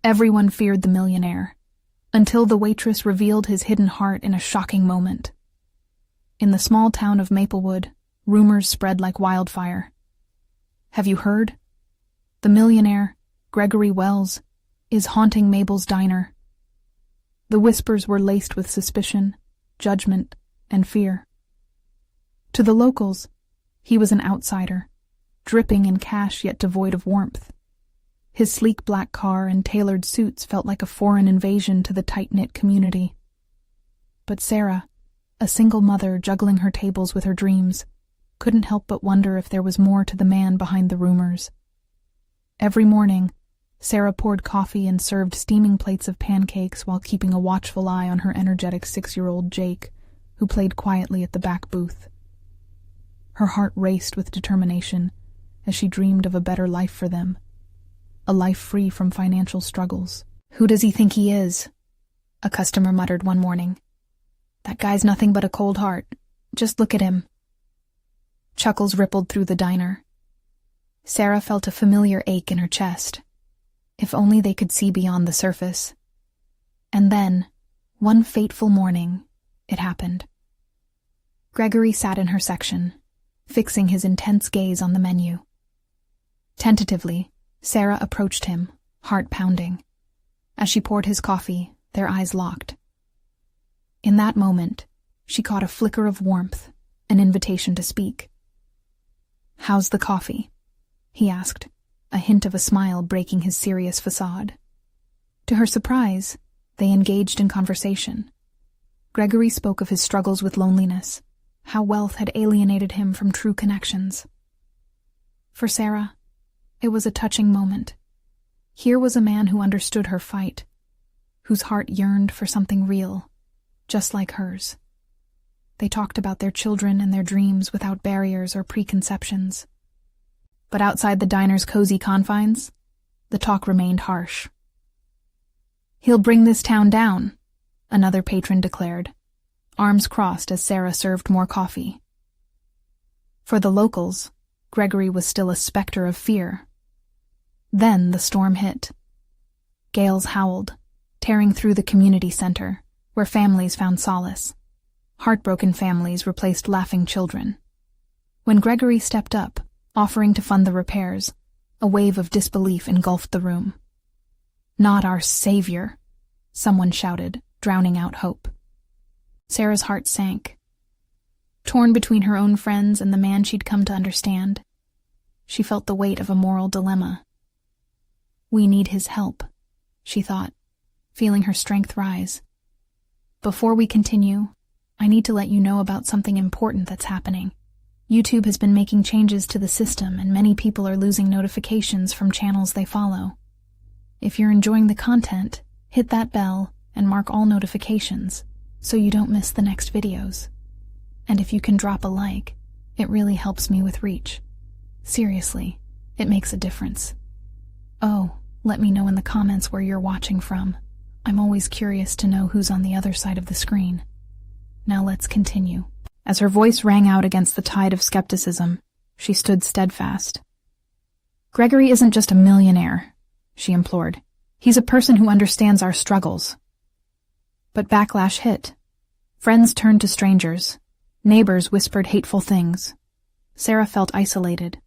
Everyone feared the millionaire, until the waitress revealed his hidden heart in a shocking moment. In the small town of Maplewood, rumors spread like wildfire. "Have you heard? The millionaire, Gregory Wells, is haunting Mabel's diner." The whispers were laced with suspicion, judgment, and fear. To the locals, he was an outsider, dripping in cash yet devoid of warmth. His sleek black car and tailored suits felt like a foreign invasion to the tight-knit community. But Sarah, a single mother juggling her tables with her dreams, couldn't help but wonder if there was more to the man behind the rumors. Every morning, Sarah poured coffee and served steaming plates of pancakes while keeping a watchful eye on her energetic 6-year-old Jake, who played quietly at the back booth. Her heart raced with determination as she dreamed of a better life for them, a life free from financial struggles. "Who does he think he is?" a customer muttered one morning. "That guy's nothing but a cold heart. Just look at him." Chuckles rippled through the diner. Sarah felt a familiar ache in her chest. If only they could see beyond the surface. And then, one fateful morning, it happened. Gregory sat in her section, fixing his intense gaze on the menu. Tentatively, Sarah approached him, heart pounding. As she poured his coffee, their eyes locked. In that moment, she caught a flicker of warmth, an invitation to speak. "How's the coffee?" he asked, a hint of a smile breaking his serious facade. To her surprise, they engaged in conversation. Gregory spoke of his struggles with loneliness, how wealth had alienated him from true connections. For Sarah, it was a touching moment. Here was a man who understood her fight, whose heart yearned for something real, just like hers. They talked about their children and their dreams without barriers or preconceptions. But outside the diner's cozy confines, the talk remained harsh. "He'll bring this town down," another patron declared, arms crossed as Sarah served more coffee. For the locals, Gregory was still a specter of fear. Then the storm hit. Gales howled, tearing through the community center, where families found solace. Heartbroken families replaced laughing children. When Gregory stepped up, offering to fund the repairs, a wave of disbelief engulfed the room. "Not our savior," someone shouted, drowning out hope. Sarah's heart sank. Torn between her own friends and the man she'd come to understand, she felt the weight of a moral dilemma. "We need his help," she thought, feeling her strength rise. "Before we continue, I need to let you know about something important that's happening. YouTube has been making changes to the system, and many people are losing notifications from channels they follow. If you're enjoying the content, hit that bell and mark all notifications so you don't miss the next videos. And if you can drop a like, it really helps me with reach. Seriously, it makes a difference. Oh, let me know in the comments where you're watching from. I'm always curious to know who's on the other side of the screen. Now let's continue." As her voice rang out against the tide of skepticism, she stood steadfast. "Gregory isn't just a millionaire," she implored. "He's a person who understands our struggles." But backlash hit. Friends turned to strangers. Neighbors whispered hateful things. Sarah felt isolated.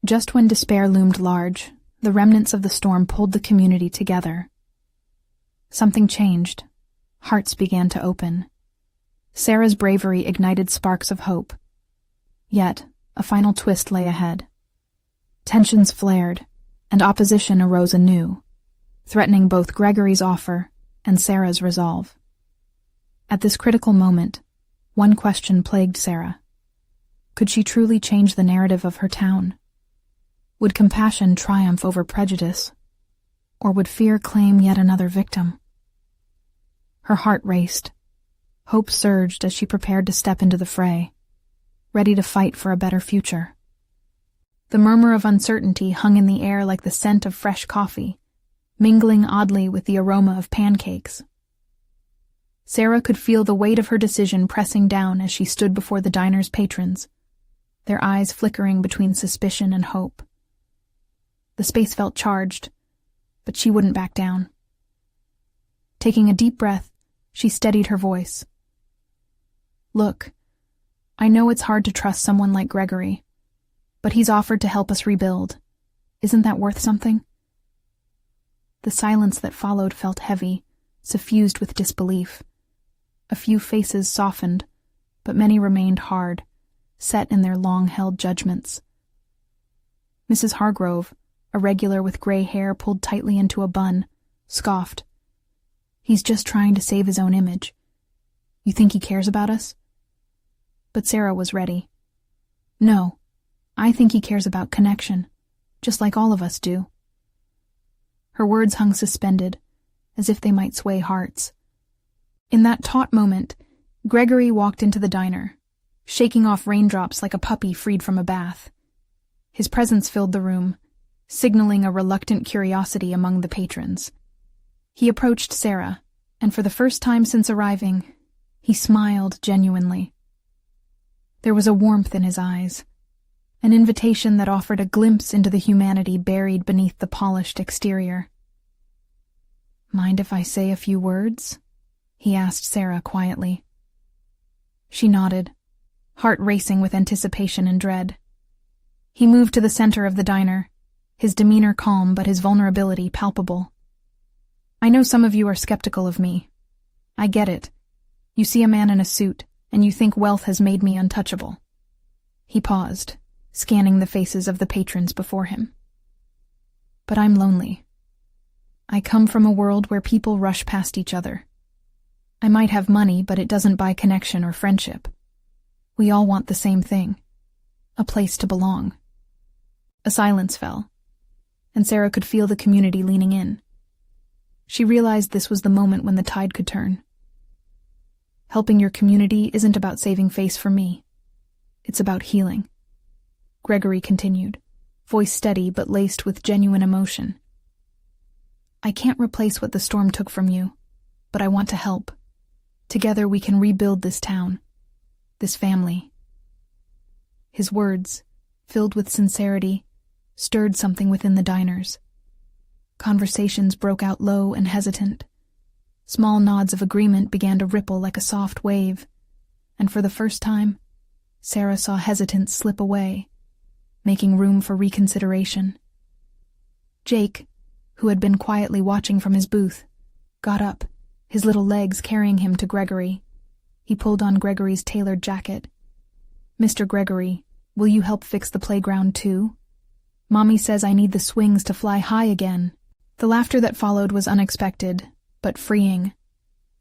Just when despair loomed large, the remnants of the storm pulled the community together. Something changed. Hearts began to open. Sarah's bravery ignited sparks of hope. Yet, a final twist lay ahead. Tensions flared, and opposition arose anew, threatening both Gregory's offer and Sarah's resolve. At this critical moment, one question plagued Sarah. Could she truly change the narrative of her town? Would compassion triumph over prejudice? Or would fear claim yet another victim? Her heart raced. Hope surged as she prepared to step into the fray, ready to fight for a better future. The murmur of uncertainty hung in the air like the scent of fresh coffee, mingling oddly with the aroma of pancakes. Sarah could feel the weight of her decision pressing down as she stood before the diner's patrons, their eyes flickering between suspicion and hope. The space felt charged, but she wouldn't back down. Taking a deep breath, she steadied her voice. Look, I know it's hard to trust someone like Gregory, but he's offered to help us rebuild. Isn't that worth something? The silence that followed felt heavy, suffused with disbelief. A few faces softened, but many remained hard, set in their long-held judgments. Mrs. Hargrove, a regular with gray hair pulled tightly into a bun, scoffed. He's just trying to save his own image. You think he cares about us? But Sarah was ready. No, I think he cares about connection, just like all of us do. Her words hung suspended, as if they might sway hearts. In that taut moment, Gregory walked into the diner, shaking off raindrops like a puppy freed from a bath. His presence filled the room, signaling a reluctant curiosity among the patrons. He approached Sarah, and for the first time since arriving, he smiled genuinely. There was a warmth in his eyes, an invitation that offered a glimpse into the humanity buried beneath the polished exterior. Mind if I say a few words? He asked Sarah quietly. She nodded, heart racing with anticipation and dread. He moved to the center of the diner, his demeanor calm but his vulnerability palpable. I know some of you are skeptical of me. I get it. You see a man in a suit, and you think wealth has made me untouchable. He paused, scanning the faces of the patrons before him. But I'm lonely. I come from a world where people rush past each other. I might have money, but it doesn't buy connection or friendship. We all want the same thing, a place to belong. A silence fell, and Sarah could feel the community leaning in. She realized this was the moment when the tide could turn. Helping your community isn't about saving face for me. It's about healing. Gregory continued, voice steady but laced with genuine emotion. I can't replace what the storm took from you, but I want to help. Together we can rebuild this town, this family. His words, filled with sincerity, stirred something within the diners. Conversations broke out low and hesitant. Small nods of agreement began to ripple like a soft wave, and for the first time, Sarah saw hesitance slip away, making room for reconsideration. Jake, who had been quietly watching from his booth, got up, his little legs carrying him to Gregory. He pulled on Gregory's tailored jacket. Mr. Gregory, will you help fix the playground too? Mommy says I need the swings to fly high again. The laughter that followed was unexpected, but freeing,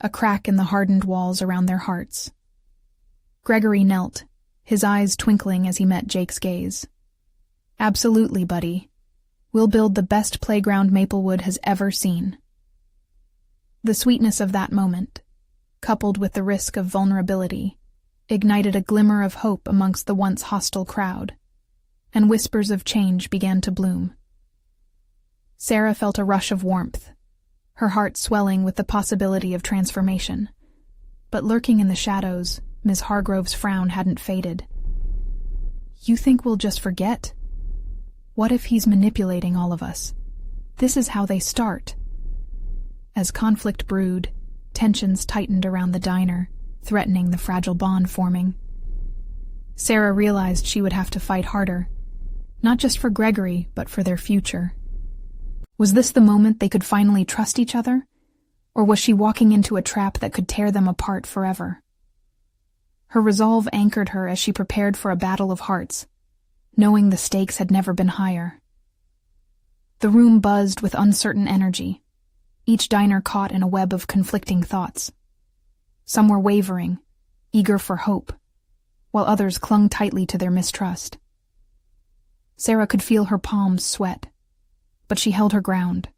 a crack in the hardened walls around their hearts. Gregory knelt, his eyes twinkling as he met Jake's gaze. Absolutely, buddy. We'll build the best playground Maplewood has ever seen. The sweetness of that moment, coupled with the risk of vulnerability, ignited a glimmer of hope amongst the once hostile crowd, and whispers of change began to bloom. Sarah felt a rush of warmth, her heart swelling with the possibility of transformation. But lurking in the shadows, Ms. Hargrove's frown hadn't faded. You think we'll just forget? What if he's manipulating all of us? This is how they start. As conflict brewed, tensions tightened around the diner, threatening the fragile bond forming. Sarah realized she would have to fight harder, not just for Gregory, but for their future. Was this the moment they could finally trust each other? Or was she walking into a trap that could tear them apart forever? Her resolve anchored her as she prepared for a battle of hearts, knowing the stakes had never been higher. The room buzzed with uncertain energy, each diner caught in a web of conflicting thoughts. Some were wavering, eager for hope, while others clung tightly to their mistrust. Sarah could feel her palms sweat, but she held her ground.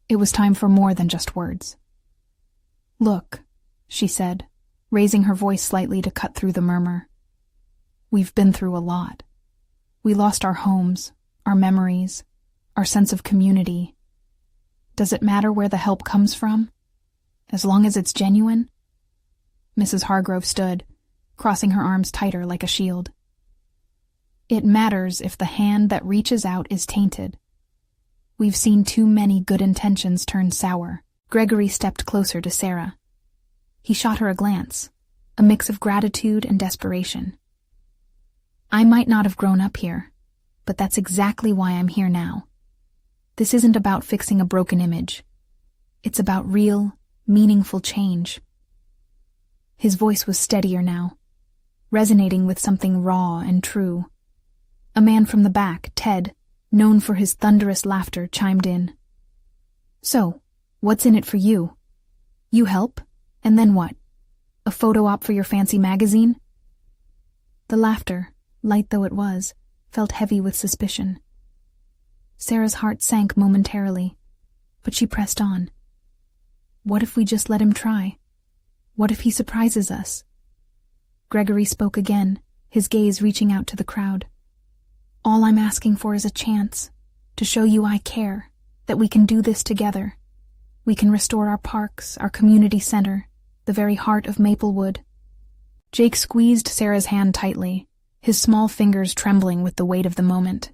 It was time for more than just words. Look, she said, raising her voice slightly to cut through the murmur. We've been through a lot. We lost our homes, our memories, our sense of community. Does it matter where the help comes from? As long as it's genuine? Mrs. Hargrove stood, crossing her arms tighter like a shield. It matters if the hand that reaches out is tainted. We've seen too many good intentions turn sour. Gregory stepped closer to Sarah. He shot her a glance, a mix of gratitude and desperation. I might not have grown up here, but that's exactly why I'm here now. This isn't about fixing a broken image. It's about real, meaningful change. His voice was steadier now, resonating with something raw and true. A man from the back, Ted, known for his thunderous laughter, chimed in. So, what's in it for you? You help, and then what? A photo op for your fancy magazine? The laughter, light though it was, felt heavy with suspicion. Sarah's heart sank momentarily, but she pressed on. What if we just let him try? What if he surprises us? Gregory spoke again, his gaze reaching out to the crowd. All I'm asking for is a chance, to show you I care, that we can do this together. We can restore our parks, our community center, the very heart of Maplewood. Jake squeezed Sarah's hand tightly, his small fingers trembling with the weight of the moment.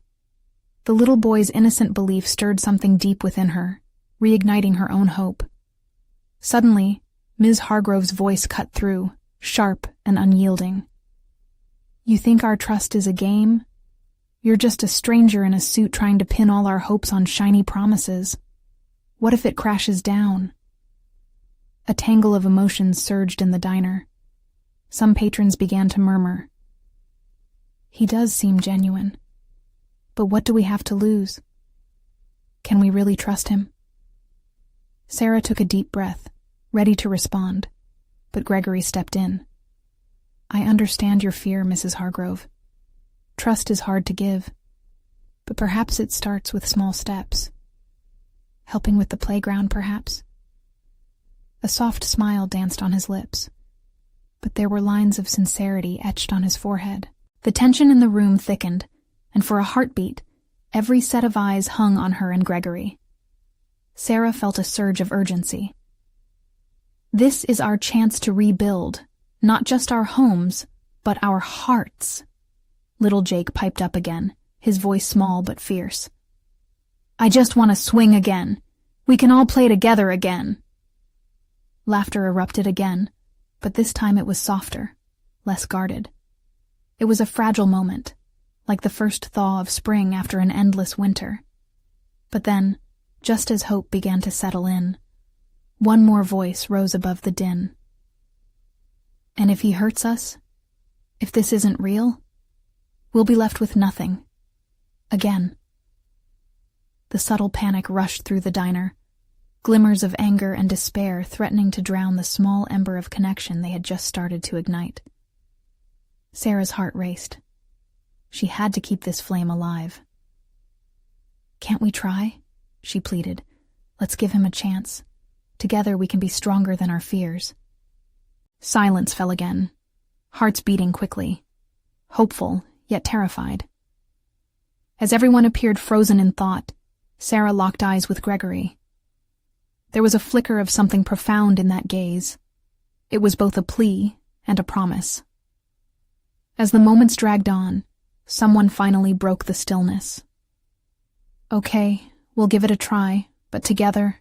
The little boy's innocent belief stirred something deep within her, reigniting her own hope. Suddenly, Ms. Hargrove's voice cut through, sharp and unyielding. You think our trust is a game? You're just a stranger in a suit trying to pin all our hopes on shiny promises. What if it crashes down? A tangle of emotions surged in the diner. Some patrons began to murmur. He does seem genuine. But what do we have to lose? Can we really trust him? Sarah took a deep breath, ready to respond, but Gregory stepped in. I understand your fear, Mrs. Hargrove. Trust is hard to give, but perhaps it starts with small steps. Helping with the playground, perhaps? A soft smile danced on his lips, but there were lines of sincerity etched on his forehead. The tension in the room thickened, and for a heartbeat, every set of eyes hung on her and Gregory. Sarah felt a surge of urgency. This is our chance to rebuild, not just our homes, but our hearts. Little Jake piped up again, his voice small but fierce. I just want to swing again. We can all play together again. Laughter erupted again, but this time it was softer, less guarded. It was a fragile moment, like the first thaw of spring after an endless winter. But then, just as hope began to settle in, one more voice rose above the din. And if he hurts us, if this isn't real, we'll be left with nothing. Again. The subtle panic rushed through the diner, glimmers of anger and despair threatening to drown the small ember of connection they had just started to ignite. Sarah's heart raced. She had to keep this flame alive. Can't we try? She pleaded. Let's give him a chance. Together we can be stronger than our fears. Silence fell again, hearts beating quickly, hopeful yet terrified. As everyone appeared frozen in thought, Sarah locked eyes with Gregory. There was a flicker of something profound in that gaze. It was both a plea and a promise. As the moments dragged on, someone finally broke the stillness. Okay, we'll give it a try, but together,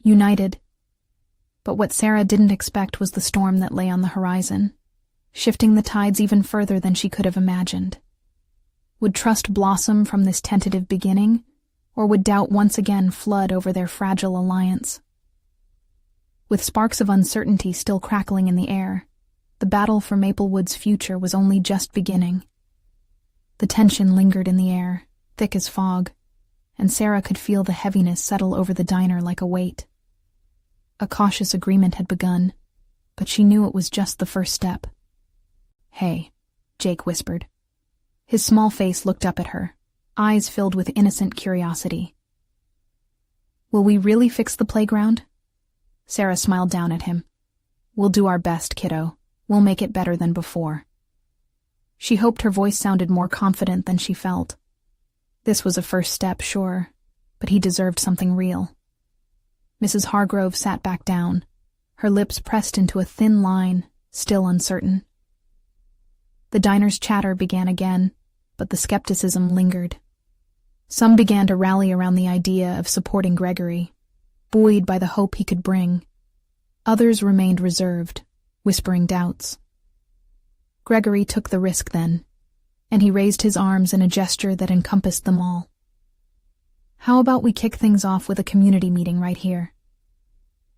united. But what Sarah didn't expect was the storm that lay on the horizon, shifting the tides even further than she could have imagined. Would trust blossom from this tentative beginning, or would doubt once again flood over their fragile alliance? With sparks of uncertainty still crackling in the air, the battle for Maplewood's future was only just beginning. The tension lingered in the air, thick as fog, and Sarah could feel the heaviness settle over the diner like a weight. A cautious agreement had begun, but she knew it was just the first step. Hey, Jake whispered. His small face looked up at her, eyes filled with innocent curiosity. Will we really fix the playground? Sarah smiled down at him. We'll do our best, kiddo. We'll make it better than before. She hoped her voice sounded more confident than she felt. This was a first step, sure, but he deserved something real. Mrs. Hargrove sat back down, her lips pressed into a thin line, still uncertain. The diner's chatter began again, but the skepticism lingered. Some began to rally around the idea of supporting Gregory, buoyed by the hope he could bring. Others remained reserved, whispering doubts. Gregory took the risk then, and he raised his arms in a gesture that encompassed them all. "How about we kick things off with a community meeting right here?"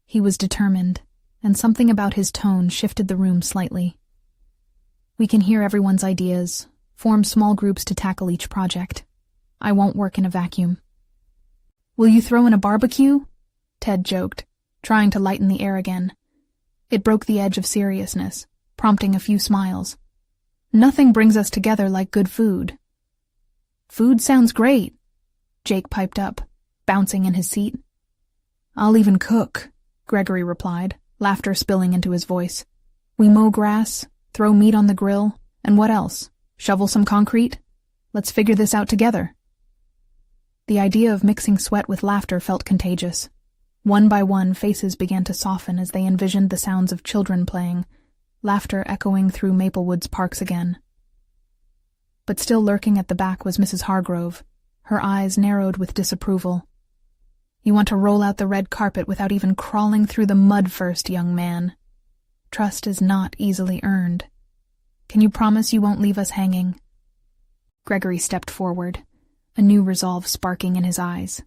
He was determined, and something about his tone shifted the room slightly. "We can hear everyone's ideas, form small groups to tackle each project. I won't work in a vacuum." "Will you throw in a barbecue?" Ted joked, trying to lighten the air again. It broke the edge of seriousness, prompting a few smiles. "Nothing brings us together like good food." "Food sounds great," Jake piped up, bouncing in his seat. "I'll even cook," Gregory replied, laughter spilling into his voice. "We mow grass, throw meat on the grill, and what else? Shovel some concrete? Let's figure this out together." The idea of mixing sweat with laughter felt contagious. One by one, faces began to soften as they envisioned the sounds of children playing, laughter echoing through Maplewood's parks again. But still lurking at the back was Mrs. Hargrove, her eyes narrowed with disapproval. "You want to roll out the red carpet without even crawling through the mud first, young man. Trust is not easily earned. Can you promise you won't leave us hanging?" Gregory stepped forward, a new resolve sparking in his eyes.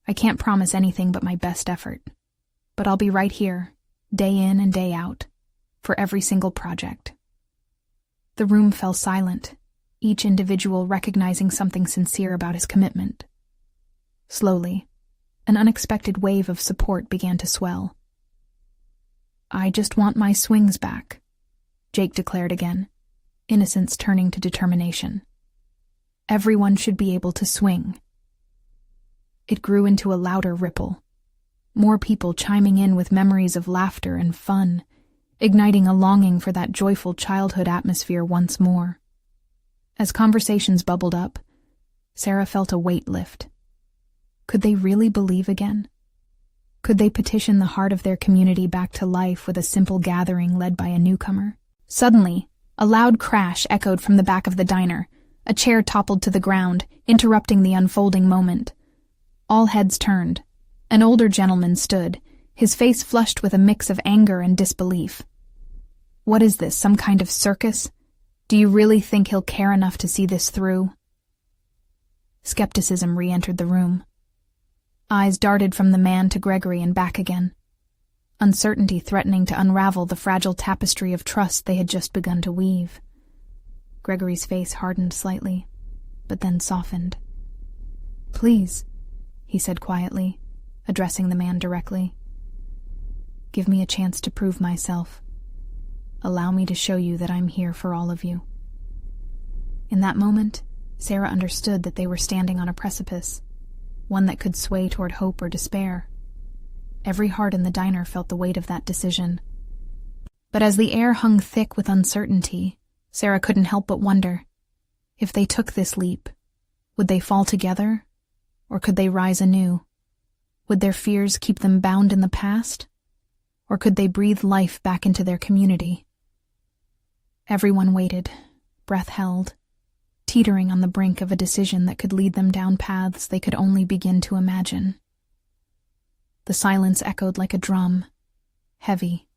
"I can't promise anything but my best effort, but I'll be right here, day in and day out, for every single project." The room fell silent, each individual recognizing something sincere about his commitment. Slowly, an unexpected wave of support began to swell. "I just want my swings back," Jake declared again, innocence turning to determination. "Everyone should be able to swing." It grew into a louder ripple, more people chiming in with memories of laughter and fun, igniting a longing for that joyful childhood atmosphere once more. As conversations bubbled up, Sarah felt a weight lift. Could they really believe again? Could they petition the heart of their community back to life with a simple gathering led by a newcomer? Suddenly, a loud crash echoed from the back of the diner. A chair toppled to the ground, interrupting the unfolding moment. All heads turned. An older gentleman stood, his face flushed with a mix of anger and disbelief. "What is this, some kind of circus? Do you really think he'll care enough to see this through?" Skepticism re-entered the room. Eyes darted from the man to Gregory and back again, uncertainty threatening to unravel the fragile tapestry of trust they had just begun to weave. Gregory's face hardened slightly, but then softened. "Please," he said quietly, addressing the man directly. "Give me a chance to prove myself. Allow me to show you that I'm here for all of you." In that moment, Sarah understood that they were standing on a precipice, one that could sway toward hope or despair. Every heart in the diner felt the weight of that decision. But as the air hung thick with uncertainty, Sarah couldn't help but wonder, if they took this leap, would they fall together, or could they rise anew? Would their fears keep them bound in the past, or could they breathe life back into their community? Everyone waited, breath held, teetering on the brink of a decision that could lead them down paths they could only begin to imagine. The silence echoed like a drum, heavy,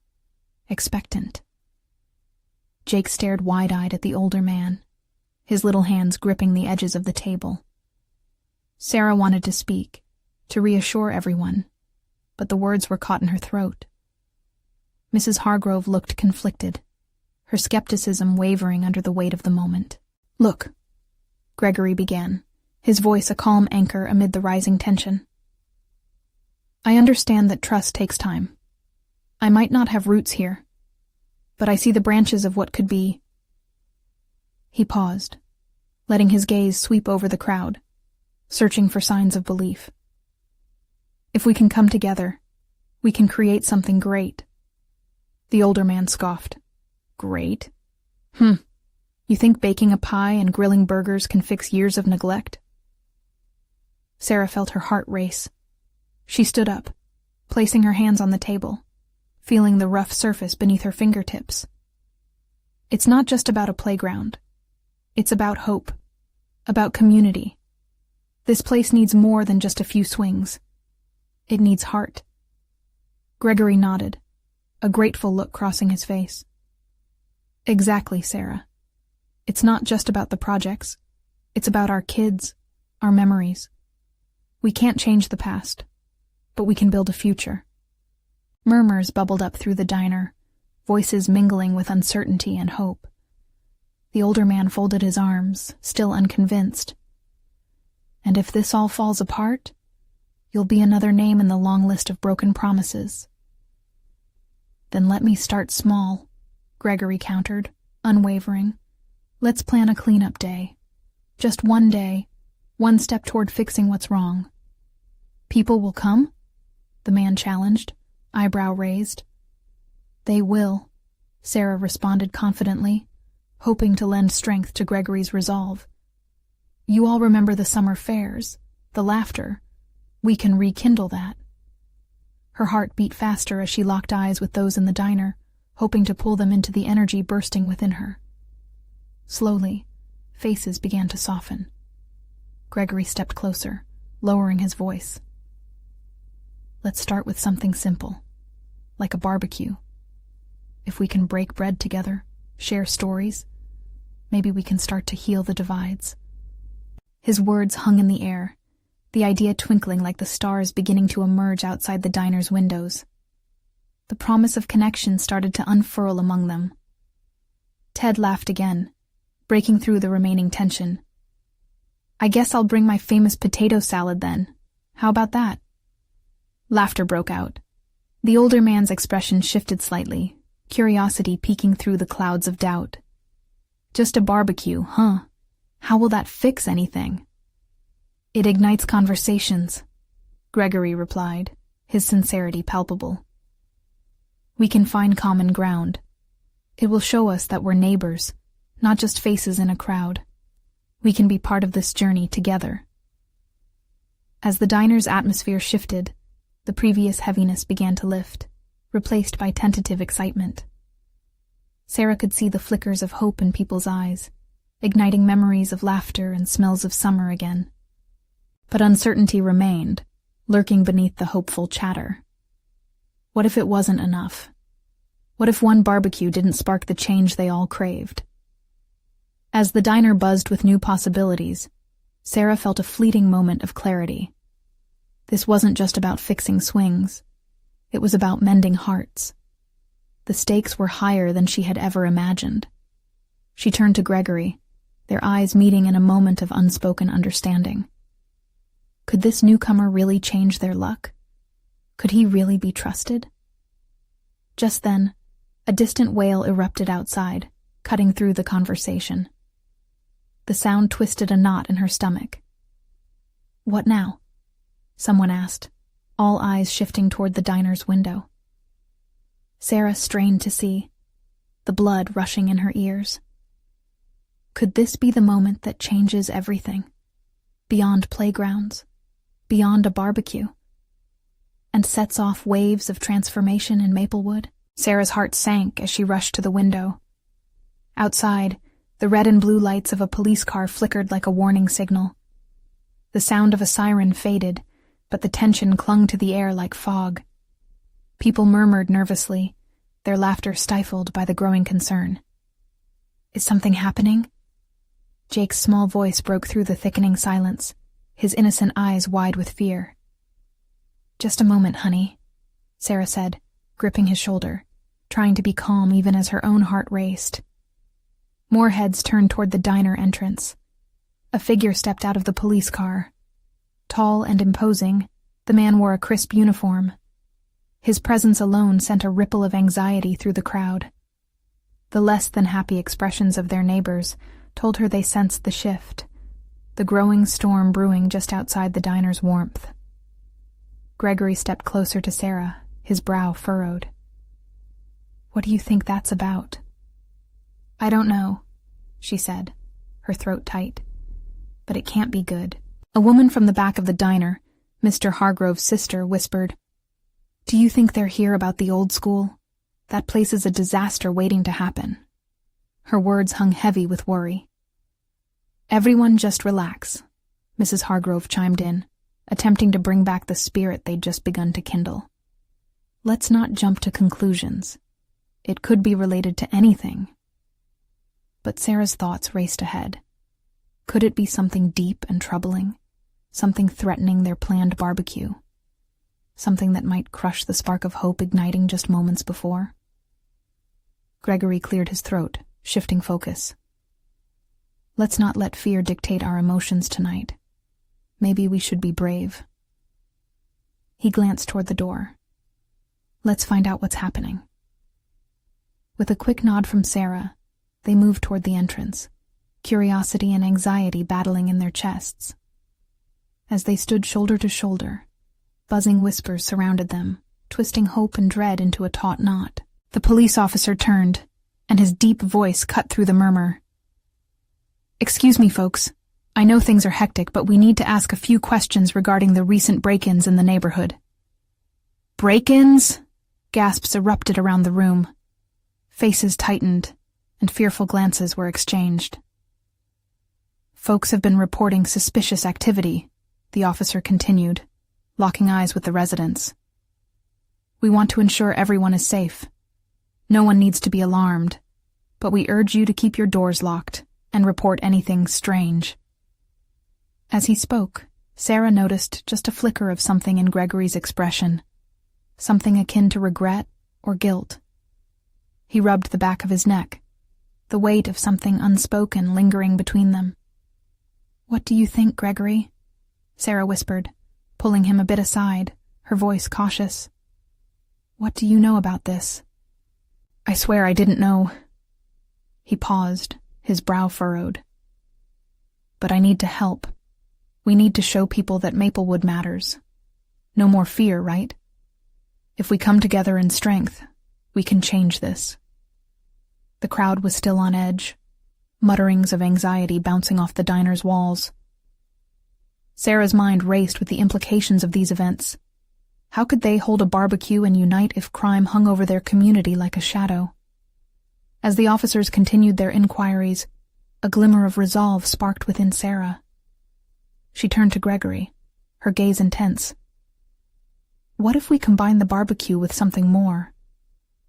expectant. Jake stared wide-eyed at the older man, his little hands gripping the edges of the table. Sarah wanted to speak, to reassure everyone, but the words were caught in her throat. Mrs. Hargrove looked conflicted, her skepticism wavering under the weight of the moment. "Look," Gregory began, his voice a calm anchor amid the rising tension. "I understand that trust takes time. I might not have roots here, but I see the branches of what could be." He paused, letting his gaze sweep over the crowd, searching for signs of belief. "If we can come together, we can create something great." The older man scoffed. "Great? You think baking a pie and grilling burgers can fix years of neglect?" Sarah felt her heart race. She stood up, placing her hands on the table, feeling the rough surface beneath her fingertips. "It's not just about a playground. It's about hope, about community, This place needs more than just a few swings. It needs heart. Gregory nodded, a grateful look crossing his face. Exactly, Sarah. It's not just about the projects. It's about our kids, our memories. We can't change the past, but we can build a future. Murmurs bubbled up through the diner, voices mingling with uncertainty and hope. The older man folded his arms, still unconvinced. And if this all falls apart, you'll be another name in the long list of broken promises. Then let me start small, Gregory countered, unwavering. Let's plan a cleanup day. Just one day, one step toward fixing what's wrong. People will come? The man challenged, eyebrow raised. They will, Sarah responded confidently, hoping to lend strength to Gregory's resolve. You all remember the summer fairs, the laughter. We can rekindle that. Her heart beat faster as she locked eyes with those in the diner, hoping to pull them into the energy bursting within her. Slowly, faces began to soften. Gregory stepped closer, lowering his voice. Let's start with something simple, like a barbecue. If we can break bread together, share stories, maybe we can start to heal the divides. His words hung in the air, the idea twinkling like the stars beginning to emerge outside the diner's windows. The promise of connection started to unfurl among them. Ted laughed again, breaking through the remaining tension. I guess I'll bring my famous potato salad then. How about that? Laughter broke out. The older man's expression shifted slightly, curiosity peeking through the clouds of doubt. Just a barbecue, huh? How will that fix anything? It ignites conversations, Gregory replied, his sincerity palpable. We can find common ground. It will show us that we're neighbors, not just faces in a crowd. We can be part of this journey together. As the diner's atmosphere shifted, the previous heaviness began to lift, replaced by tentative excitement. Sarah could see the flickers of hope in people's eyes, igniting memories of laughter and smells of summer again. But uncertainty remained, lurking beneath the hopeful chatter. What if it wasn't enough? What if one barbecue didn't spark the change they all craved? As the diner buzzed with new possibilities, Sarah felt a fleeting moment of clarity. This wasn't just about fixing swings. It was about mending hearts. The stakes were higher than she had ever imagined. She turned to Gregory, their eyes meeting in a moment of unspoken understanding. Could this newcomer really change their luck? Could he really be trusted? Just then, a distant wail erupted outside, cutting through the conversation. The sound twisted a knot in her stomach. What now? Someone asked, all eyes shifting toward the diner's window. Sarah strained to see, the blood rushing in her ears. Could this be the moment that changes everything? Beyond playgrounds, beyond a barbecue, and sets off waves of transformation in Maplewood? Sarah's heart sank as she rushed to the window. Outside, the red and blue lights of a police car flickered like a warning signal. The sound of a siren faded, but the tension clung to the air like fog. People murmured nervously, their laughter stifled by the growing concern. Is something happening? Jake's small voice broke through the thickening silence, his innocent eyes wide with fear. Just a moment, honey, Sarah said, gripping his shoulder, trying to be calm even as her own heart raced. More heads turned toward the diner entrance. A figure stepped out of the police car. Tall and imposing, the man wore a crisp uniform. His presence alone sent a ripple of anxiety through the crowd. The less than happy expressions of their neighbors told her they sensed the shift, the growing storm brewing just outside the diner's warmth. Gregory stepped closer to Sarah, his brow furrowed. What do you think that's about? I don't know, she said, her throat tight. But it can't be good. A woman from the back of the diner, Mr. Hargrove's sister, whispered, Do you think they're here about the old school? That place is a disaster waiting to happen. Her words hung heavy with worry. Everyone just relax, Mrs. Hargrove chimed in, attempting to bring back the spirit they'd just begun to kindle. Let's not jump to conclusions. It could be related to anything. But Sarah's thoughts raced ahead. Could it be something deep and troubling? Something threatening their planned barbecue? Something that might crush the spark of hope igniting just moments before? Gregory cleared his throat, shifting focus. Let's not let fear dictate our emotions tonight. Maybe we should be brave. He glanced toward the door. Let's find out what's happening. With a quick nod from Sarah, they moved toward the entrance, curiosity and anxiety battling in their chests. As they stood shoulder to shoulder, buzzing whispers surrounded them, twisting hope and dread into a taut knot. The police officer turned, and his deep voice cut through the murmur. Excuse me, folks. I know things are hectic, but we need to ask a few questions regarding the recent break-ins in the neighborhood. Break-ins? Gasps erupted around the room. Faces tightened, and fearful glances were exchanged. Folks have been reporting suspicious activity, the officer continued, locking eyes with the residents. We want to ensure everyone is safe. No one needs to be alarmed, but we urge you to keep your doors locked and report anything strange. As he spoke, Sarah noticed just a flicker of something in Gregory's expression, something akin to regret or guilt. He rubbed the back of his neck, the weight of something unspoken lingering between them. What do you think, Gregory? Sarah whispered, pulling him a bit aside, her voice cautious. What do you know about this? I swear I didn't know. He paused, his brow furrowed. But I need to help. We need to show people that Maplewood matters. No more fear, right? If we come together in strength, we can change this. The crowd was still on edge, mutterings of anxiety bouncing off the diner's walls. Sarah's mind raced with the implications of these events. How could they hold a barbecue and unite if crime hung over their community like a shadow? As the officers continued their inquiries, a glimmer of resolve sparked within Sarah. She turned to Gregory, her gaze intense. What if we combine the barbecue with something more?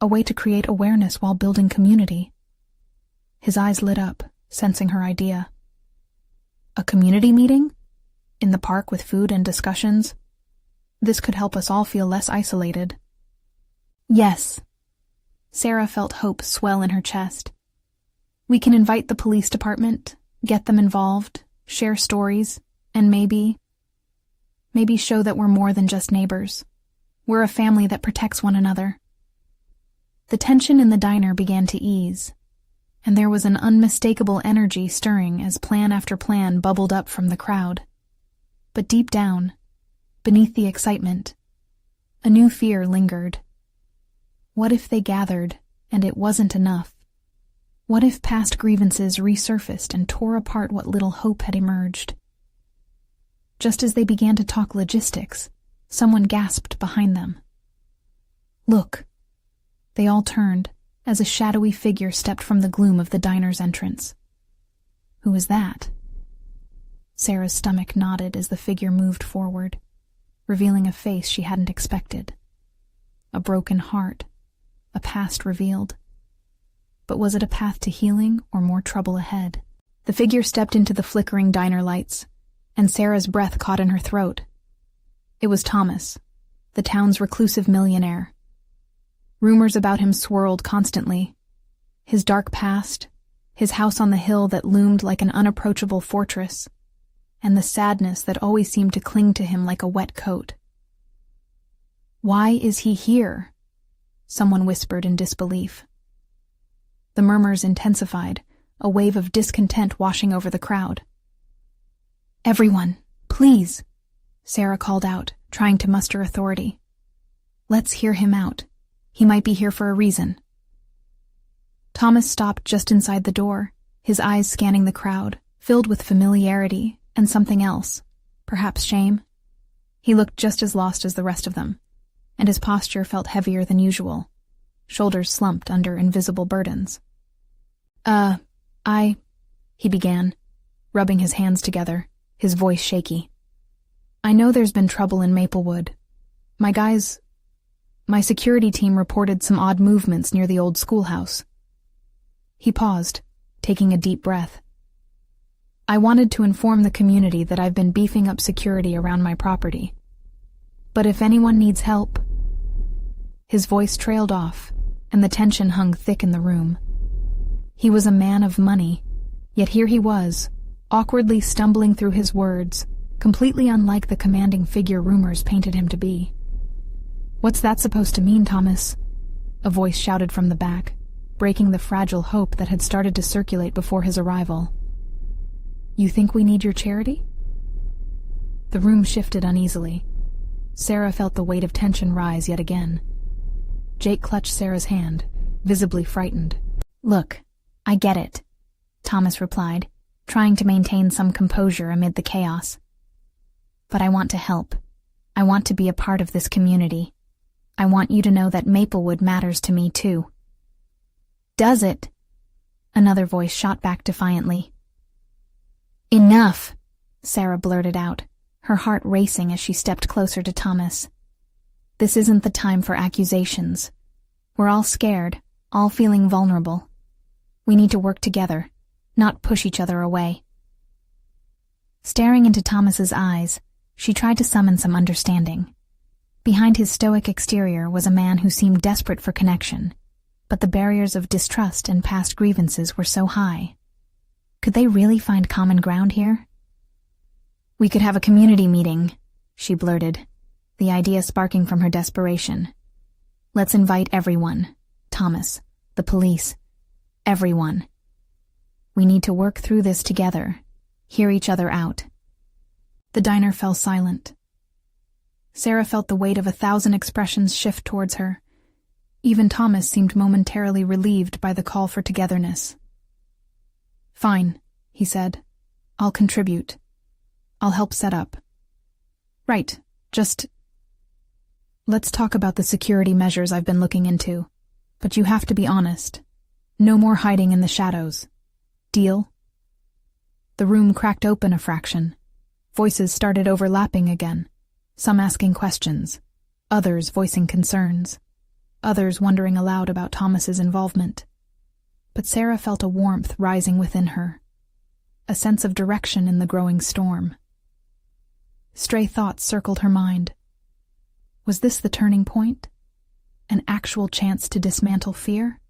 A way to create awareness while building community? His eyes lit up, sensing her idea. A community meeting? In the park with food and discussions? This could help us all feel less isolated. Yes. Sarah felt hope swell in her chest. We can invite the police department, get them involved, share stories, and maybe show that we're more than just neighbors. We're a family that protects one another. The tension in the diner began to ease, and there was an unmistakable energy stirring as plan after plan bubbled up from the crowd. But deep down, beneath the excitement, a new fear lingered. What if they gathered, and it wasn't enough? What if past grievances resurfaced and tore apart what little hope had emerged? Just as they began to talk logistics, someone gasped behind them. Look! They all turned, as a shadowy figure stepped from the gloom of the diner's entrance. Who was that? Sarah's stomach knotted as the figure moved forward, revealing a face she hadn't expected. A broken heart, a past revealed. But was it a path to healing or more trouble ahead? The figure stepped into the flickering diner lights, and Sarah's breath caught in her throat. It was Thomas, the town's reclusive millionaire. Rumors about him swirled constantly. His dark past, his house on the hill that loomed like an unapproachable fortress, and the sadness that always seemed to cling to him like a wet coat. Why is he here? Someone whispered in disbelief. The murmurs intensified, a wave of discontent washing over the crowd. Everyone, please, Sarah called out, trying to muster authority. Let's hear him out. He might be here for a reason. Thomas stopped just inside the door, his eyes scanning the crowd, filled with familiarity and something else, perhaps shame. He looked just as lost as the rest of them, and his posture felt heavier than usual, shoulders slumped under invisible burdens. He began, rubbing his hands together, his voice shaky. "I know there's been trouble in Maplewood. My security team reported some odd movements near the old schoolhouse." He paused, taking a deep breath. "I wanted to inform the community that I've been beefing up security around my property. But if anyone needs help..." His voice trailed off, and the tension hung thick in the room. He was a man of money, yet here he was, awkwardly stumbling through his words, completely unlike the commanding figure rumors painted him to be. "What's that supposed to mean, Thomas?" a voice shouted from the back, breaking the fragile hope that had started to circulate before his arrival. "You think we need your charity?" The room shifted uneasily. Sarah felt the weight of tension rise yet again. Jake clutched Sarah's hand, visibly frightened. "Look, I get it," Thomas replied, trying to maintain some composure amid the chaos. "But I want to help. I want to be a part of this community. I want you to know that Maplewood matters to me too." "Does it?" Another voice shot back defiantly. "Enough," Sarah blurted out, her heart racing as she stepped closer to Thomas. "This isn't the time for accusations. We're all scared, all feeling vulnerable. We need to work together, not push each other away." Staring into Thomas's eyes, she tried to summon some understanding. Behind his stoic exterior was a man who seemed desperate for connection, but the barriers of distrust and past grievances were so high. Could they really find common ground here? "We could have a community meeting," she blurted, the idea sparking from her desperation. "Let's invite everyone. Thomas, the police, everyone. We need to work through this together, hear each other out." The diner fell silent. Sarah felt the weight of 1,000 expressions shift towards her. Even Thomas seemed momentarily relieved by the call for togetherness. "Fine," he said. "I'll contribute. I'll help set up." "Right, let's talk about the security measures I've been looking into. But you have to be honest. No more hiding in the shadows. Deal?" The room cracked open a fraction. Voices started overlapping again, some asking questions, others voicing concerns, others wondering aloud about Thomas's involvement. But Sarah felt a warmth rising within her, a sense of direction in the growing storm. Stray thoughts circled her mind. Was this the turning point? An actual chance to dismantle fear?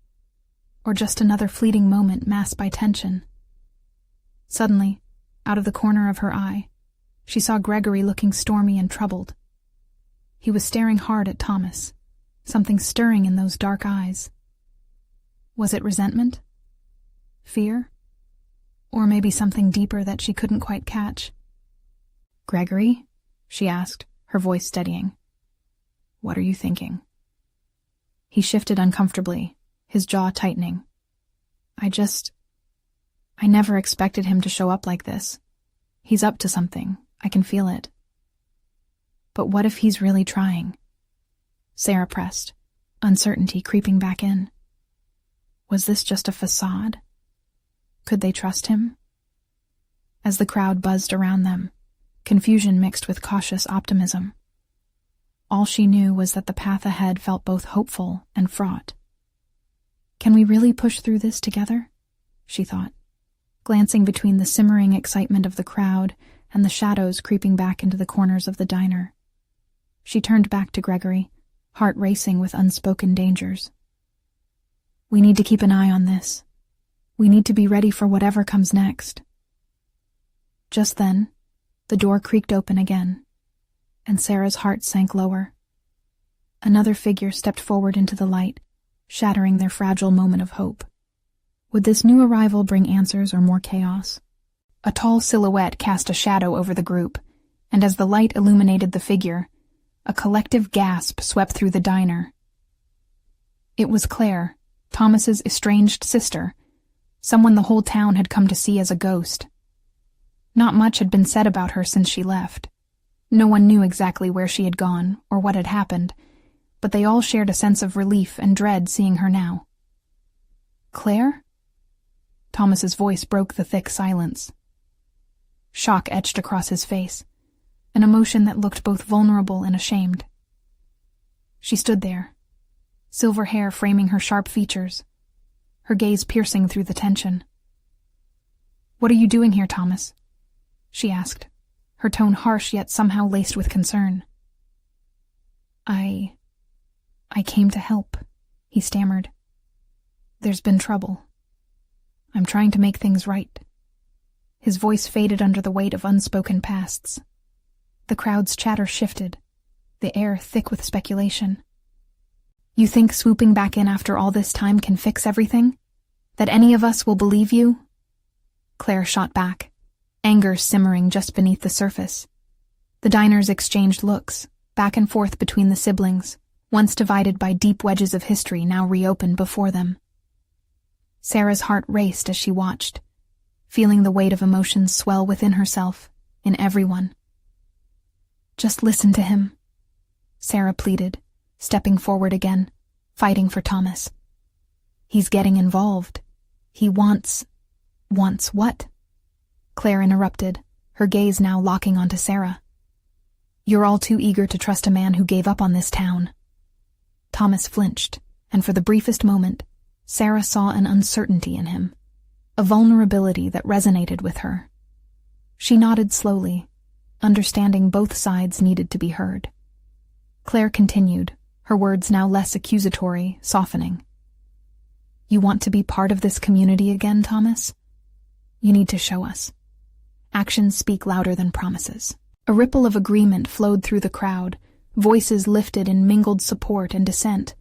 Or just another fleeting moment masked by tension? Suddenly, out of the corner of her eye, she saw Gregory looking stormy and troubled. He was staring hard at Thomas, something stirring in those dark eyes. Was it resentment? Fear? Or maybe something deeper that she couldn't quite catch? "Gregory?" she asked, her voice steadying. "What are you thinking?" He shifted uncomfortably, his jaw tightening. I never expected him to show up like this. He's up to something. I can feel it." "But what if he's really trying?" Sarah pressed, uncertainty creeping back in. Was this just a facade? Could they trust him? As the crowd buzzed around them, confusion mixed with cautious optimism. All she knew was that the path ahead felt both hopeful and fraught. "Can we really push through this together?" she thought, glancing between the simmering excitement of the crowd and the shadows creeping back into the corners of the diner. She turned back to Gregory, heart racing with unspoken dangers. "We need to keep an eye on this. We need to be ready for whatever comes next." Just then, the door creaked open again, and Sarah's heart sank lower. Another figure stepped forward into the light, shattering their fragile moment of hope. Would this new arrival bring answers or more chaos? A tall silhouette cast a shadow over the group, and as the light illuminated the figure, a collective gasp swept through the diner. It was Claire, Thomas's estranged sister, someone the whole town had come to see as a ghost. Not much had been said about her since she left. No one knew exactly where she had gone or what had happened, but they all shared a sense of relief and dread seeing her now. "Claire?" Thomas's voice broke the thick silence. Shock etched across his face, an emotion that looked both vulnerable and ashamed. She stood there, silver hair framing her sharp features, her gaze piercing through the tension. "What are you doing here, Thomas?" she asked, her tone harsh yet somehow laced with concern. I came to help," he stammered. "There's been trouble. I'm trying to make things right." His voice faded under the weight of unspoken pasts. The crowd's chatter shifted, the air thick with speculation. "You think swooping back in after all this time can fix everything? That any of us will believe you?" Claire shot back, anger simmering just beneath the surface. The diners exchanged looks, back and forth between the siblings, once divided by deep wedges of history now reopened before them. Sarah's heart raced as she watched, feeling the weight of emotions swell within herself, in everyone. "Just listen to him," Sarah pleaded, stepping forward again, fighting for Thomas. "He's getting involved. He wants what?" Claire interrupted, her gaze now locking onto Sarah. "You're all too eager to trust a man who gave up on this town." Thomas flinched, and for the briefest moment, Sarah saw an uncertainty in him, a vulnerability that resonated with her. She nodded slowly, understanding both sides needed to be heard. Claire continued, her words now less accusatory, softening. "You want to be part of this community again, Thomas? You need to show us. Actions speak louder than promises." A ripple of agreement flowed through the crowd, voices lifted in mingled support and dissent.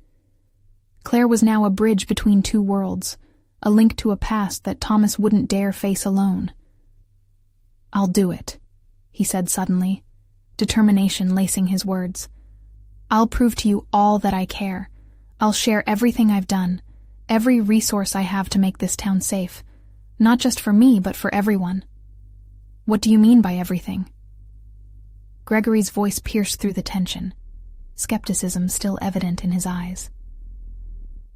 Claire was now a bridge between two worlds, a link to a past that Thomas wouldn't dare face alone. "I'll do it," he said suddenly, determination lacing his words. "I'll prove to you all that I care. I'll share everything I've done, every resource I have to make this town safe, not just for me, but for everyone." "What do you mean by everything?" Gregory's voice pierced through the tension, skepticism still evident in his eyes.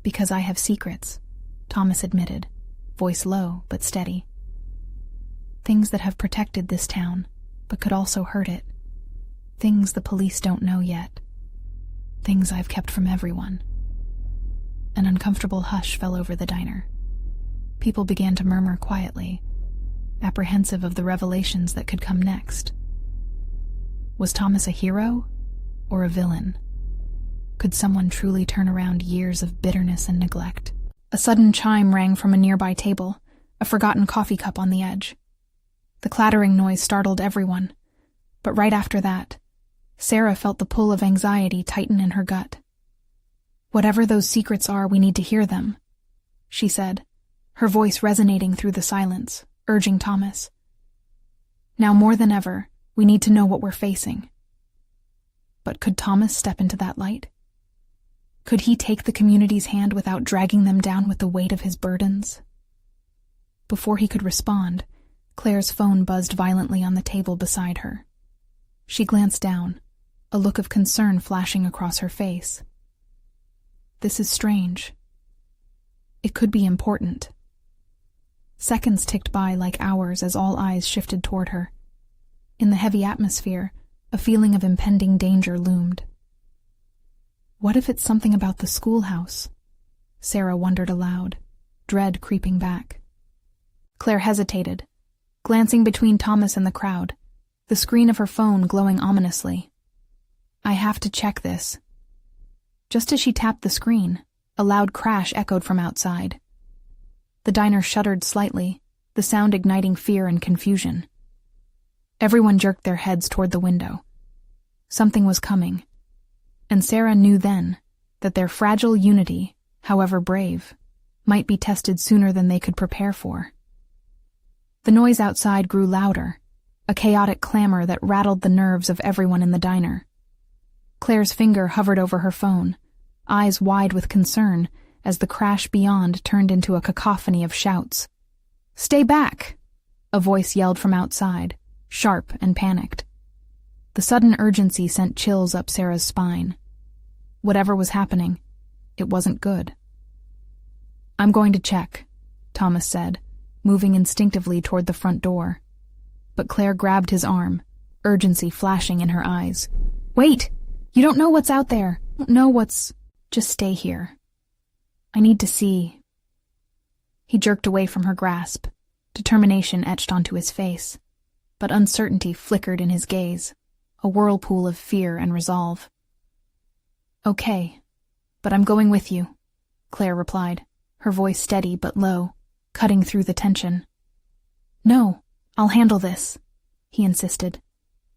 "Because I have secrets," Thomas admitted, voice low but steady. "Things that have protected this town, but could also hurt it. Things the police don't know yet. Things I've kept from everyone." An uncomfortable hush fell over the diner. People began to murmur quietly, apprehensive of the revelations that could come next. Was Thomas a hero or a villain? Could someone truly turn around years of bitterness and neglect? A sudden chime rang from a nearby table, a forgotten coffee cup on the edge. The clattering noise startled everyone, but right after that, Sarah felt the pull of anxiety tighten in her gut. "Whatever those secrets are, we need to hear them," she said, her voice resonating through the silence, urging Thomas. "Now more than ever, we need to know what we're facing." But could Thomas step into that light? Could he take the community's hand without dragging them down with the weight of his burdens? Before he could respond, Claire's phone buzzed violently on the table beside her. She glanced down, a look of concern flashing across her face. This is strange. It could be important. Seconds ticked by like hours as all eyes shifted toward her. In the heavy atmosphere, a feeling of impending danger loomed. What if it's something about the schoolhouse? Sarah wondered aloud, dread creeping back. Claire hesitated, glancing between Thomas and the crowd, the screen of her phone glowing ominously. "I have to check this." Just as she tapped the screen, a loud crash echoed from outside. The diner shuddered slightly, the sound igniting fear and confusion. Everyone jerked their heads toward the window. Something was coming, and Sarah knew then that their fragile unity, however brave, might be tested sooner than they could prepare for. The noise outside grew louder, a chaotic clamor that rattled the nerves of everyone in the diner. Claire's finger hovered over her phone, eyes wide with concern as the crash beyond turned into a cacophony of shouts. "Stay back!" a voice yelled from outside, sharp and panicked. The sudden urgency sent chills up Sarah's spine. Whatever was happening, it wasn't good. "I'm going to check," Thomas said, moving instinctively toward the front door. but Claire grabbed his arm, urgency flashing in her eyes. "Wait! You don't know what's out there. You don't know what's... Just stay here. I need to see." He jerked away from her grasp, determination etched onto his face, but uncertainty flickered in his gaze, a whirlpool of fear and resolve. "Okay, but I'm going with you," Claire replied, her voice steady but low, cutting through the tension. "No, I'll handle this," he insisted,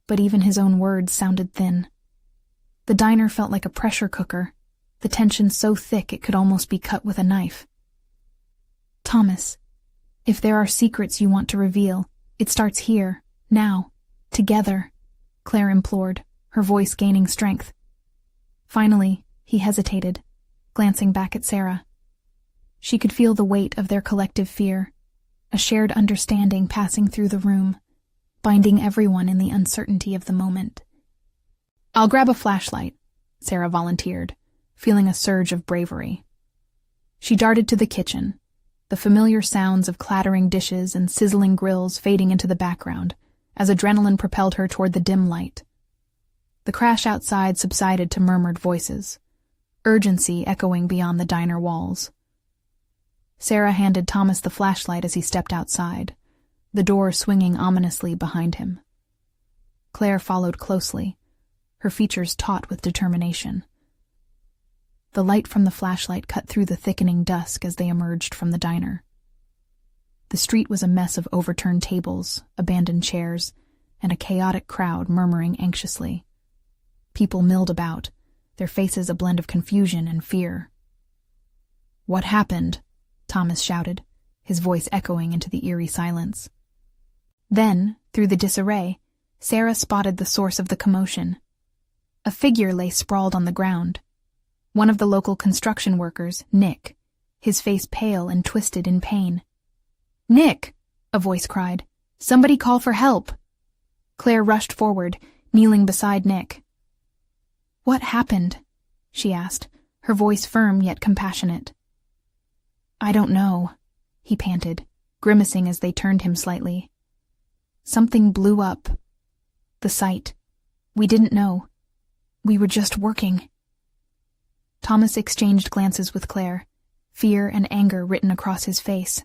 but even his own words sounded thin. The diner felt like a pressure cooker, the tension so thick it could almost be cut with a knife. "Thomas, if there are secrets you want to reveal, it starts here, now, together," Claire implored, her voice gaining strength. Finally, he hesitated, glancing back at Sarah. She could feel the weight of their collective fear, a shared understanding passing through the room, binding everyone in the uncertainty of the moment. "I'll grab a flashlight," Sarah volunteered, feeling a surge of bravery. She darted to the kitchen, the familiar sounds of clattering dishes and sizzling grills fading into the background as adrenaline propelled her toward the dim light. The crash outside subsided to murmured voices, urgency echoing beyond the diner walls. Sarah handed Thomas the flashlight as he stepped outside, the door swinging ominously behind him. Claire followed closely, her features taut with determination. The light from the flashlight cut through the thickening dusk as they emerged from the diner. The street was a mess of overturned tables, abandoned chairs, and a chaotic crowd murmuring anxiously. People milled about, their faces a blend of confusion and fear. "What happened?" Thomas shouted, his voice echoing into the eerie silence. Then, through the disarray, Sarah spotted the source of the commotion. A figure lay sprawled on the ground. One of the local construction workers, Nick, his face pale and twisted in pain. "Nick!" a voice cried. "Somebody call for help!" Claire rushed forward, kneeling beside Nick. "What happened?" she asked, her voice firm yet compassionate. "I don't know," he panted, grimacing as they turned him slightly. "Something blew up. The site. We didn't know. We were just working." Thomas exchanged glances with Claire, fear and anger written across his face.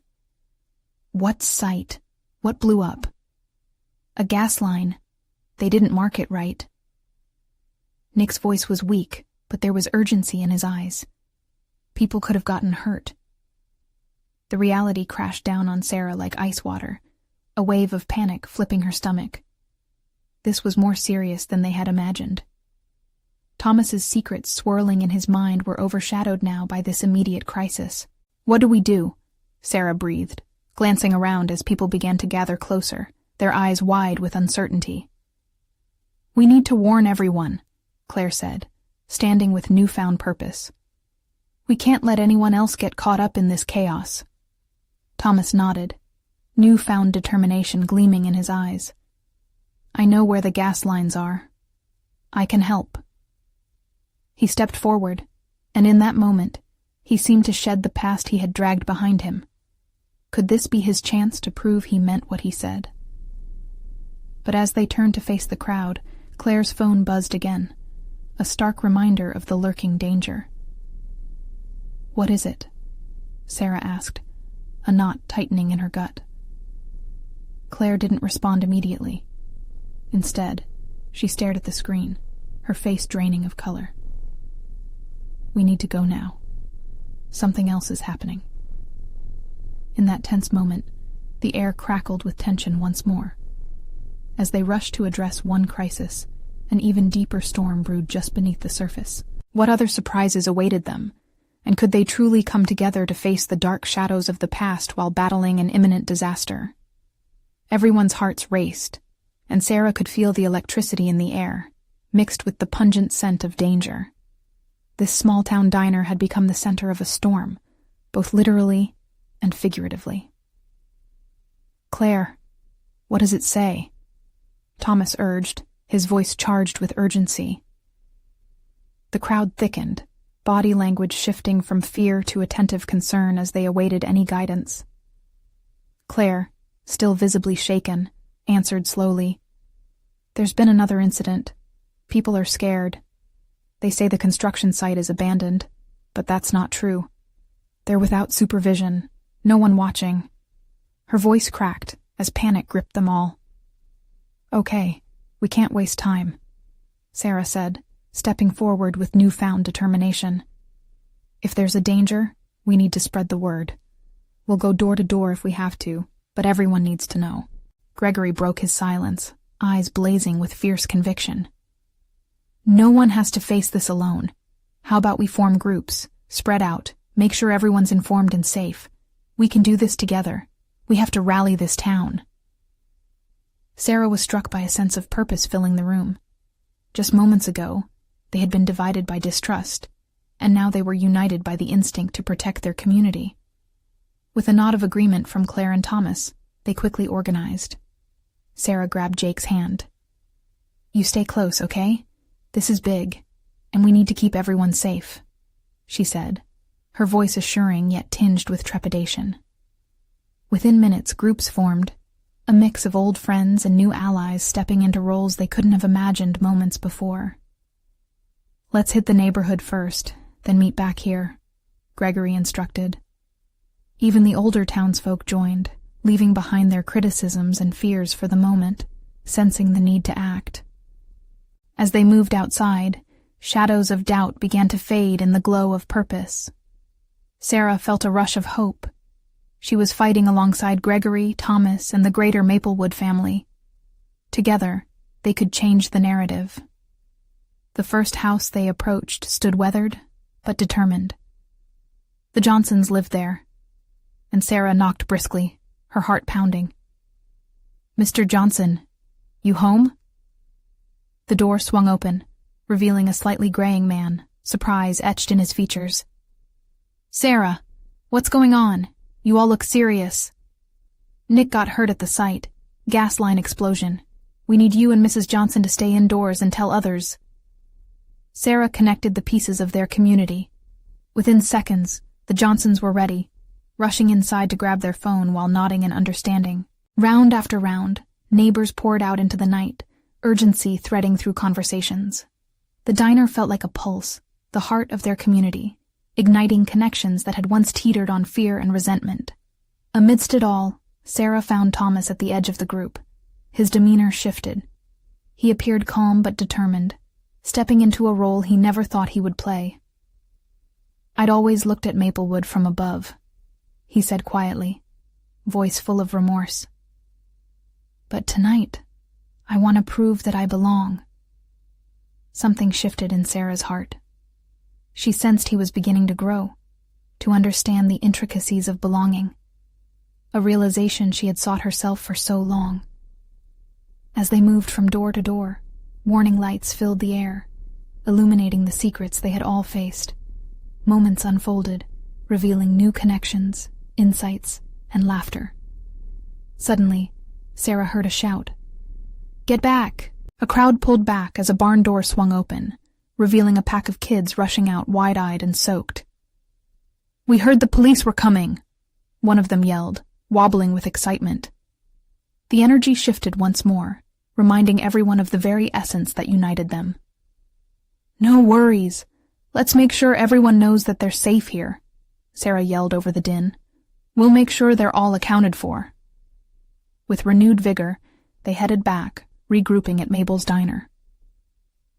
"What site? What blew up?" "A gas line. They didn't mark it right." Nick's voice was weak, but there was urgency in his eyes. People could have gotten hurt. The reality crashed down on Sarah like ice water, a wave of panic flipping her stomach. This was more serious than they had imagined. Thomas's secrets swirling in his mind were overshadowed now by this immediate crisis. "What do we do?" Sarah breathed, glancing around as people began to gather closer, their eyes wide with uncertainty. "We need to warn everyone," Claire said, standing with newfound purpose. "We can't let anyone else get caught up in this chaos." Thomas nodded, newfound determination gleaming in his eyes. "I know where the gas lines are. I can help." He stepped forward, and in that moment, he seemed to shed the past he had dragged behind him. Could this be his chance to prove he meant what he said? But as they turned to face the crowd, Claire's phone buzzed again, a stark reminder of the lurking danger. "What is it?" Sarah asked, a knot tightening in her gut. Claire didn't respond immediately. Instead, she stared at the screen, her face draining of color. "We need to go now. Something else is happening." In that tense moment, the air crackled with tension once more. As they rushed to address one crisis, an even deeper storm brewed just beneath the surface. What other surprises awaited them? And could they truly come together to face the dark shadows of the past while battling an imminent disaster? Everyone's hearts raced, and Sarah could feel the electricity in the air, mixed with the pungent scent of danger. This small-town diner had become the center of a storm, both literally and figuratively. "Claire, what does it say?" Thomas urged, his voice charged with urgency. The crowd thickened, body language shifting from fear to attentive concern as they awaited any guidance. Claire, still visibly shaken, answered slowly. There's been another incident. People are scared. They say the construction site is abandoned, but that's not true. They're without supervision, no one watching. Her voice cracked as panic gripped them all. Okay, we can't waste time, Sarah said, stepping forward with newfound determination. If there's a danger, we need to spread the word. We'll go door to door if we have to, but everyone needs to know. Gregory broke his silence, eyes blazing with fierce conviction. No one has to face this alone. How about we form groups, spread out, make sure everyone's informed and safe. We can do this together. We have to rally this town. Sarah was struck by a sense of purpose filling the room. Just moments ago, they had been divided by distrust, and now they were united by the instinct to protect their community. With a nod of agreement from Claire and Thomas, they quickly organized. Sarah grabbed Jake's hand. You stay close, okay? This is big, and we need to keep everyone safe, she said, her voice assuring yet tinged with trepidation. Within minutes, groups formed, a mix of old friends and new allies stepping into roles they couldn't have imagined moments before. Let's hit the neighborhood first, then meet back here, Gregory instructed. Even the older townsfolk joined, leaving behind their criticisms and fears for the moment, sensing the need to act. As they moved outside, shadows of doubt began to fade in the glow of purpose. Sarah felt a rush of hope. She was fighting alongside Gregory, Thomas, and the greater Maplewood family. Together, they could change the narrative. The first house they approached stood weathered, but determined. The Johnsons lived there, and Sarah knocked briskly, her heart pounding. Mr. Johnson, you home? The door swung open, revealing a slightly graying man, surprise etched in his features. Sarah, what's going on? You all look serious. Nick got hurt at the site. Gas line explosion. We need you and Mrs. Johnson to stay indoors and tell others. Sarah connected the pieces of their community. Within seconds, the Johnsons were ready, rushing inside to grab their phone while nodding in understanding. Round after round, neighbors poured out into the night, urgency threading through conversations. The diner felt like a pulse, the heart of their community, igniting connections that had once teetered on fear and resentment. Amidst it all, Sarah found Thomas at the edge of the group. His demeanor shifted. He appeared calm but determined, stepping into a role he never thought he would play. I'd always looked at Maplewood from above, he said quietly, voice full of remorse. But tonight, I want to prove that I belong. Something shifted in Sarah's heart. She sensed he was beginning to grow, to understand the intricacies of belonging, a realization she had sought herself for so long. As they moved from door to door, warning lights filled the air, illuminating the secrets they had all faced. Moments unfolded, revealing new connections, insights, and laughter. Suddenly, Sarah heard a shout. Get back! A crowd pulled back as a barn door swung open, revealing a pack of kids rushing out wide-eyed and soaked. We heard the police were coming, one of them yelled, wobbling with excitement. The energy shifted once more, reminding everyone of the very essence that united them. No worries. Let's make sure everyone knows that they're safe here, Sarah yelled over the din. We'll make sure they're all accounted for. With renewed vigor, they headed back, regrouping at Mabel's diner.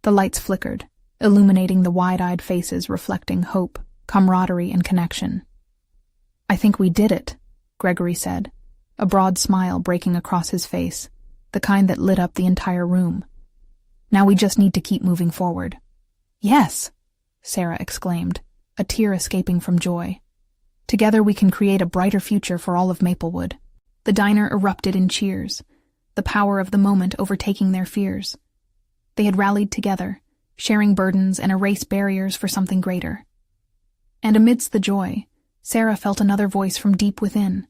The lights flickered, illuminating the wide-eyed faces reflecting hope, camaraderie, and connection. I think we did it, Gregory said, a broad smile breaking across his face, the kind that lit up the entire room. Now we just need to keep moving forward. Yes, Sarah exclaimed, a tear escaping from joy. Together we can create a brighter future for all of Maplewood. The diner erupted in cheers, the power of the moment overtaking their fears. They had rallied together, sharing burdens and erased barriers for something greater. And amidst the joy, Sarah felt another voice from deep within,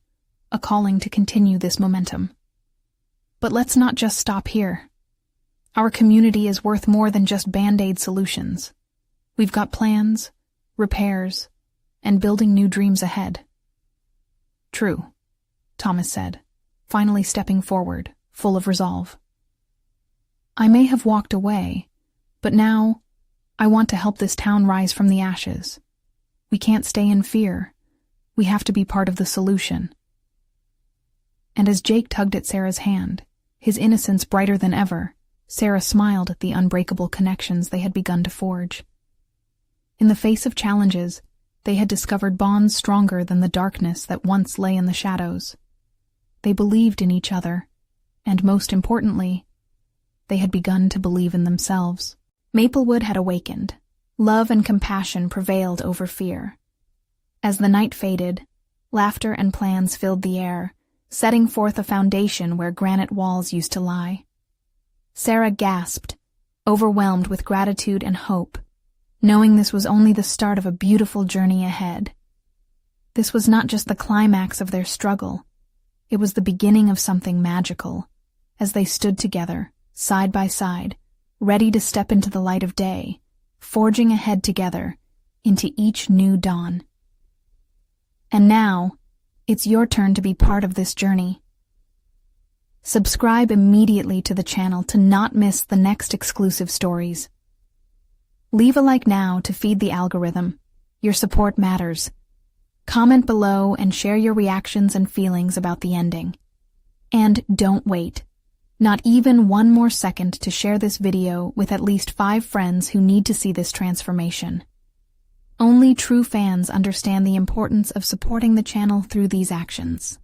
a calling to continue this momentum. But let's not just stop here. Our community is worth more than just Band-Aid solutions. We've got plans, repairs, and building new dreams ahead. True, Thomas said, finally stepping forward, full of resolve. I may have walked away, but now I want to help this town rise from the ashes. We can't stay in fear. We have to be part of the solution. And as Jake tugged at Sarah's hand, his innocence brighter than ever, Sarah smiled at the unbreakable connections they had begun to forge. In the face of challenges, they had discovered bonds stronger than the darkness that once lay in the shadows. They believed in each other, and most importantly, they had begun to believe in themselves. Maplewood had awakened. Love and compassion prevailed over fear. As the night faded, laughter and plans filled the air, setting forth a foundation where granite walls used to lie. Sarah gasped, overwhelmed with gratitude and hope, knowing this was only the start of a beautiful journey ahead. This was not just the climax of their struggle. It was the beginning of something magical, as they stood together, side by side, ready to step into the light of day, forging ahead together into each new dawn. And now, it's your turn to be part of this journey. Subscribe immediately to the channel to not miss the next exclusive stories. Leave a like now to feed the algorithm. Your support matters. Comment below and share your reactions and feelings about the ending. And don't wait. Not even one more second to share this video with at least 5 friends who need to see this transformation. Only true fans understand the importance of supporting the channel through these actions.